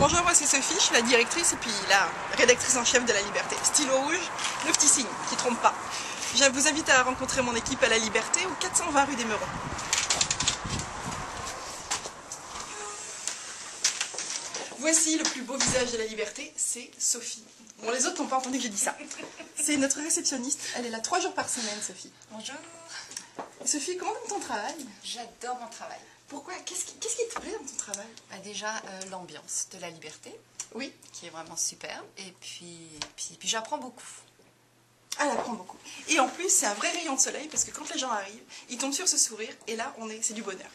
Bonjour, moi c'est Sophie, je suis la directrice et puis la rédactrice en chef de La Liberté. Stylo rouge, le petit signe, qui trompe pas. Je vous invite à rencontrer mon équipe à La Liberté, au 420 rue des Meurons. Voici le plus beau visage de La Liberté, c'est Sophie. Bon, les autres n'ont pas entendu que j'ai dit ça. C'est notre réceptionniste, elle est là 3 jours par semaine, Sophie. Bonjour. Et Sophie, comment t'aimes ton travail? J'adore mon travail. Pourquoi? Qu'est-ce qui te plaît dans ton travail? Déjà, l'ambiance de La Liberté. Oui. Qui est vraiment superbe. Et puis j'apprends beaucoup. Elle apprend beaucoup. Et en plus, c'est un vrai rayon de soleil parce que quand les gens arrivent, ils tombent sur ce sourire et là, c'est du bonheur.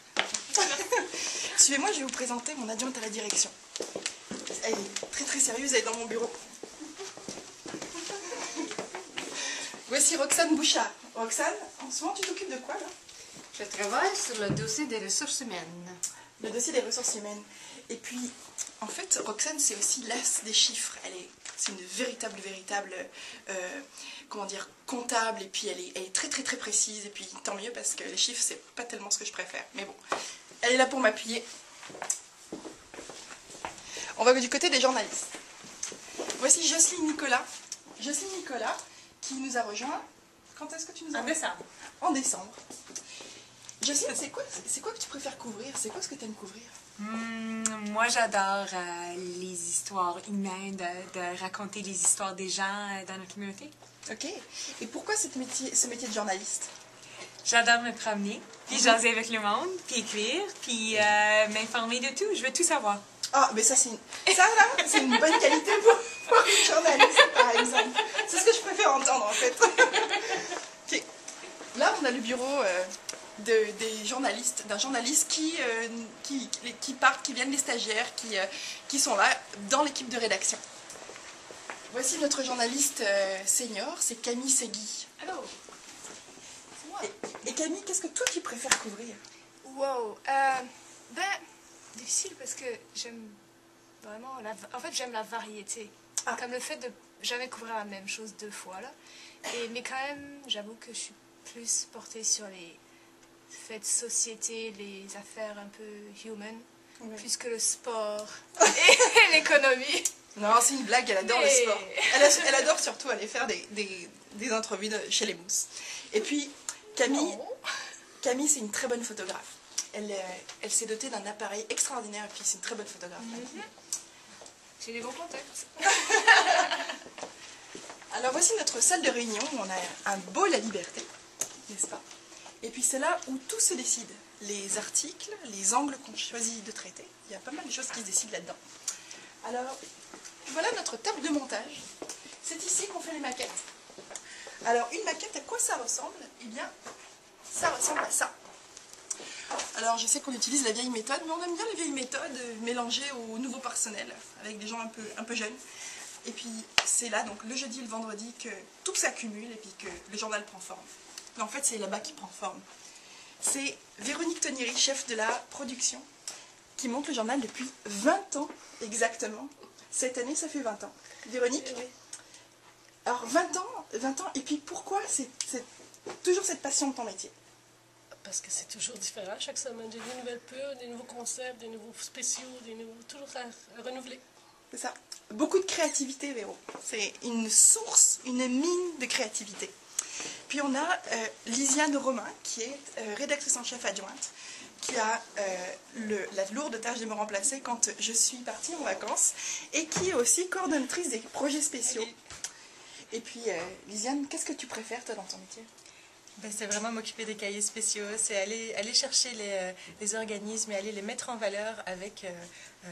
Suivez-moi, je vais vous présenter mon adjointe à la direction. Elle est très très sérieuse, elle est dans mon bureau. Voici Roxane Bouchard. Roxane, en ce moment, tu t'occupes de quoi là? Je travaille sur le dossier des ressources humaines. Le dossier des ressources humaines. Et puis, en fait, Roxane, c'est aussi l'as des chiffres. C'est une véritable, comment dire, comptable. Et puis, elle est très, très, très précise. Et puis, tant mieux parce que les chiffres, c'est pas tellement ce que je préfère. Mais bon, elle est là pour m'appuyer. On va du côté des journalistes. Voici Jocelyne Nicolas. Jocelyne Nicolas, qui nous a rejoint. Quand est-ce que tu nous as rejoint? En décembre. En décembre. Jocelyne, c'est quoi que tu préfères couvrir? C'est quoi ce que tu aimes couvrir? Moi, j'adore les histoires humaines, de raconter les histoires des gens dans notre communauté. Ok. Et pourquoi ce métier de journaliste? J'adore me promener, puis jaser avec le monde, puis écrire, puis m'informer de tout. Je veux tout savoir. Ah, mais ça, c'est une bonne qualité pour une journaliste, par exemple. C'est ce que je préfère entendre, en fait. Ok. Là, on a le bureau des journalistes, d'un journaliste qui partent, qui viennent, les stagiaires, qui sont là dans l'équipe de rédaction. Voici notre journaliste senior, c'est Camille Segui. Allô? C'est moi. Et Camille, qu'est-ce que toi tu préfères couvrir? Wow. Difficile parce que j'aime vraiment... En fait, j'aime la variété. Ah. Comme le fait de jamais couvrir la même chose 2 fois, là. Mais quand même, j'avoue que je suis plus portée sur les faits de société, les affaires un peu human, plus que le sport et l'économie. Non, c'est une blague, elle adore le sport. Elle adore surtout aller faire des entrevues chez les mousses. Et puis, Camille, c'est une très bonne photographe. Elle s'est dotée d'un appareil extraordinaire et puis c'est une très bonne photographe. J'ai des bons contacts. Alors voici notre salle de réunion où on a un beau La Liberté, n'est-ce pas? Et puis c'est là où tout se décide. Les articles, les angles qu'on choisit de traiter. Il y a pas mal de choses qui se décident là-dedans. Alors, voilà notre table de montage. C'est ici qu'on fait les maquettes. Alors, une maquette, à quoi ça ressemble? Eh bien, ça ressemble à ça. Alors, je sais qu'on utilise la vieille méthode, mais on aime bien les vieilles méthodes mélangées au nouveau personnel, avec des gens un peu jeunes. Et puis, c'est là, donc le jeudi et le vendredi, que tout s'accumule et puis que le journal prend forme. Mais en fait, c'est là-bas qui prend forme. C'est Véronique Tonieri, chef de la production, qui monte le journal depuis 20 ans exactement. Cette année, ça fait 20 ans. Véronique? Oui. Alors, 20 ans, et puis pourquoi c'est toujours cette passion de ton métier? Parce que c'est toujours différent. Chaque semaine, j'ai des nouvelles pubs, des nouveaux concepts, des nouveaux spéciaux, toujours à renouveler. C'est ça. Beaucoup de créativité, Véro. C'est une source, une mine de créativité. Puis on a Lisiane Romain, qui est rédactrice en chef adjointe, qui a la lourde tâche de me remplacer quand je suis partie en vacances, et qui est aussi coordonnatrice des projets spéciaux. Et puis, Lisiane, qu'est-ce que tu préfères, toi, dans ton métier? C'est vraiment m'occuper des cahiers spéciaux, c'est aller chercher les organismes et aller les mettre en valeur avec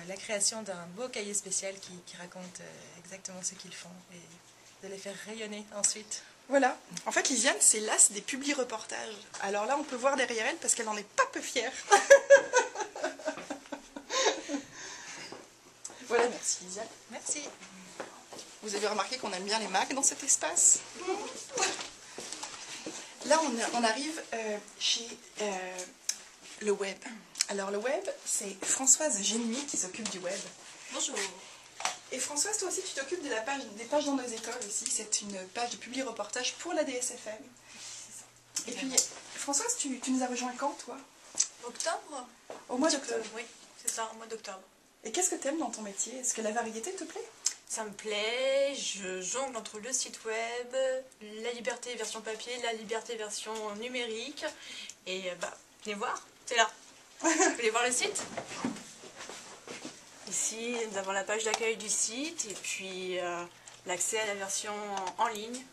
la création d'un beau cahier spécial qui raconte exactement ce qu'ils font et de les faire rayonner ensuite. Voilà. En fait, Lisiane, c'est l'as des publi-reportages. Alors là, on peut voir derrière elle parce qu'elle n'en est pas peu fière. Voilà, merci Lisiane. Merci. Vous avez remarqué qu'on aime bien les Macs dans cet espace? Là, on arrive chez le web. Alors, le web, c'est Françoise Génier qui s'occupe du web. Bonjour. Et Françoise, toi aussi, tu t'occupes des pages dans nos écoles aussi. C'est une page de publi-reportage pour la DSFM. Et puis, Françoise, tu nous as rejoint quand, toi? Octobre? Au mois d'octobre. Oui, c'est ça, au mois d'octobre. Et qu'est-ce que tu aimes dans ton métier? Est-ce que la variété te plaît? Ça me plaît, je jongle entre le site web, la liberté version papier, la liberté version numérique. Et venez voir, c'est là. Vous voulez voir le site? Ici, nous avons la page d'accueil du site et puis l'accès à la version en ligne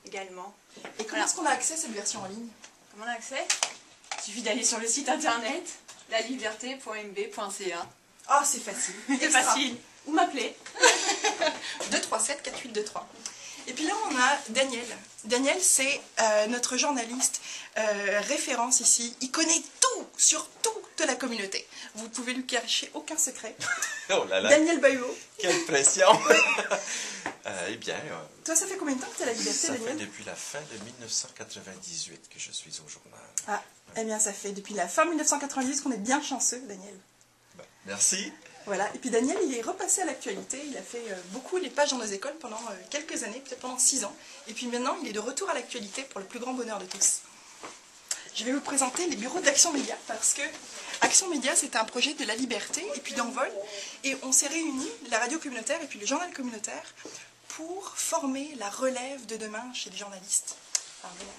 également. Et comment est-ce qu'on a accès à cette version en ligne? Comment on a accès? Il suffit d'aller sur le site internet laliberté.mb.ca. Ah, c'est facile. C'est facile. Ou m'appeler. 237 4823. Et puis là, on a Daniel. Daniel, c'est notre journaliste référence ici. Il connaît tout sur toute la communauté. Vous ne pouvez lui cacher aucun secret. Oh là là, Daniel Bayot. quelle pression! Eh bien, Toi, ça fait combien de temps que tu as la liberté, ça fait Daniel? depuis la fin de 1998 que je suis au journal. Ah, eh bien, ça fait depuis la fin 1990 qu'on est bien chanceux, Daniel. Ben, merci. Voilà, et puis Daniel, il est repassé à l'actualité, il a fait beaucoup les pages dans nos écoles pendant quelques années, peut-être pendant 6 ans, et puis maintenant il est de retour à l'actualité pour le plus grand bonheur de tous. Je vais vous présenter les bureaux d'Action Média, parce que Action Média c'est un projet de la liberté et puis d'envol, et on s'est réunis, la radio communautaire et puis le journal communautaire, pour former la relève de demain chez les journalistes. Alors, voilà.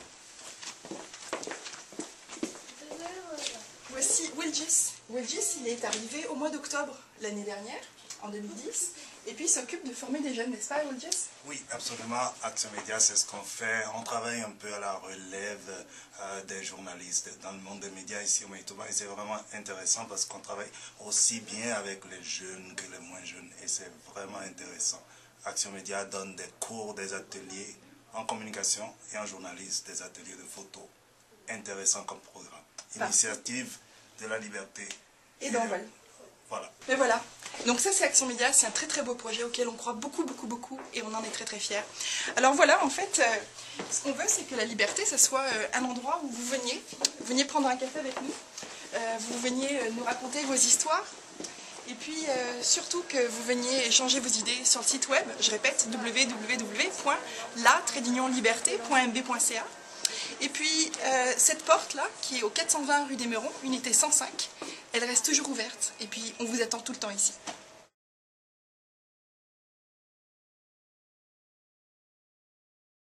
Voici Wilgis. Wilgis, il est arrivé au mois d'octobre l'année dernière, en 2010, et puis il s'occupe de former des jeunes, n'est-ce pas, Wilgis? Oui, absolument. Action Média, c'est ce qu'on fait. On travaille un peu à la relève des journalistes dans le monde des médias ici au Manitoba, et c'est vraiment intéressant parce qu'on travaille aussi bien avec les jeunes que les moins jeunes, et c'est vraiment intéressant. Action Média donne des cours, des ateliers en communication et en journalisme, des ateliers de photos. Intéressant comme programme. Initiative de la liberté. Et d'envol. Voilà. Et voilà. Donc ça, c'est Action Média. C'est un très très beau projet auquel on croit beaucoup, beaucoup, beaucoup. Et on en est très très fiers. Alors voilà, en fait, ce qu'on veut, c'est que la liberté, ça soit un endroit où vous veniez prendre un café avec nous. Vous veniez nous raconter vos histoires. Et puis surtout que vous veniez échanger vos idées sur le site web. Je répète, www.la-liberté.mb.ca. Et puis, cette porte-là, qui est au 420 rue des Meurons, unité 105, elle reste toujours ouverte. Et puis, on vous attend tout le temps ici.